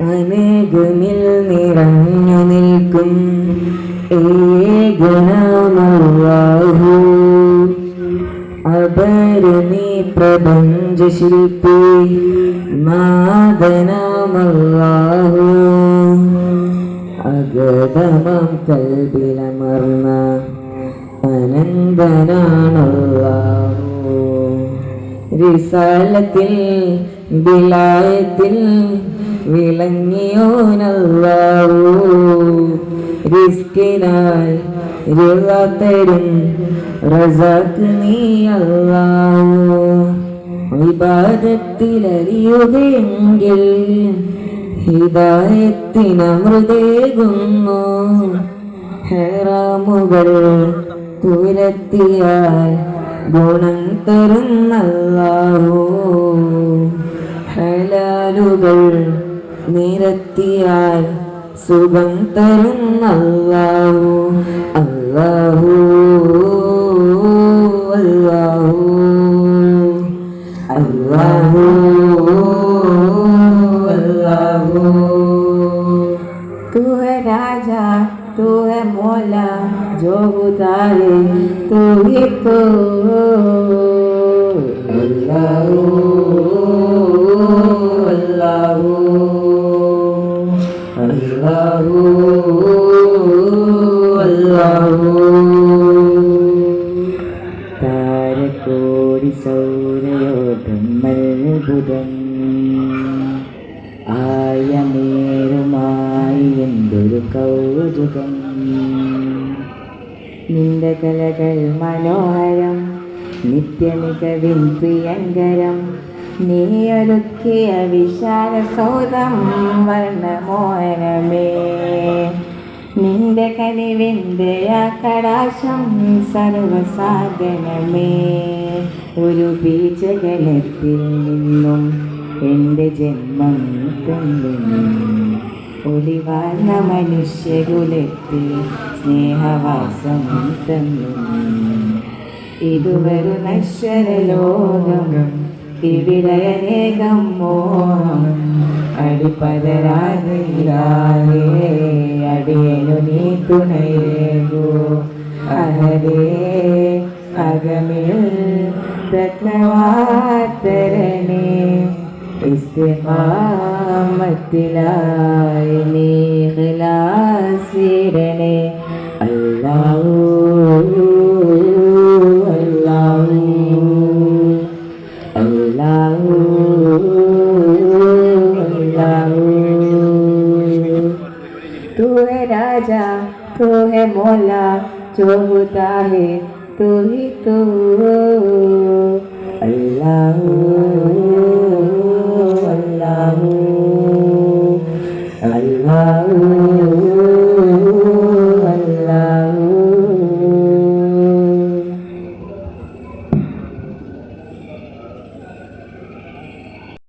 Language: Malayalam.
അനേകനിൽ നിറഞ്ഞു നിൽക്കും ഏകനാമല്ലാഹു. അപരനീ പ്രപഞ്ച ശില്പി നാദനാമല്ലാഹു. അഗതമം കൽബിലമർന്ന അനന്തനാണല്ലാഹു. റിസാലത്തിൽ ബിലായത്തിൽ വിളങ്ങിയോനല്ലാഹു. റിസ്കിനാൽ റിള തരും റസാഖ് നീ അല്ലാഹു. ഇബാദത്തിലറിയുകയെങ്കിൽ ഹിദായത്തിനമൃതേകുന്നു. ഹറാമുകൾ തുരത്തിയാൽ ഗുണം തരുന്നല്ലാഹു. ഹലാലുകൾ നിരത്തിയാൽ സുഖം തരുന്നല്ലാഹു. അല്ലാഹു അല്ലാഹു അല്ലാഹു അല്ലാഹു. तू है राजा तू है मौला जो उतारे तू ही तो. അല്ലാഹു അല്ലാഹു അല്ലാഹു അല്ലാഹു. താരകോടി സൗരയോധം അത്ഭുതം ആയമേറുമായി എന്തൊരു കൗതുകം. നിന്റെ കലകൾ മനോഹരം നിത്യമികവിൻ പ്രിയങ്കരം. നീ ഒരുക്കിയ വിശാല സൗധം വർണ്ണമോഹനമേ. നിന്റെ കനിവിൻ്റെ ആ കടാശം സർവസാധനമേ. ഒരു ബീജഗണത്തിൽ നിന്നും എൻ്റെ ജന്മം തന്നു. ഒളിവാർന്ന മനുഷ്യകുലത്തിൽ സ്നേഹവാസം തന്നു. ഇതുവരെ നശ്വരലോകം ഇവിടെ അനേകം മോഹം. അടിപ്പതരാതെ അടിയനു നീ തുണയേകൂ. അഹരേ അകമിൽ തരണേ. ഇസ്തിഖാമത്തിലായി നീ ഖിലാസിടണേ. അല്ലാഹു അല്ലാഹു അല്ലാഹു അല്ലാഹു. तू है राजा तू है मौला जो होता है तू ही तो. अल्लाह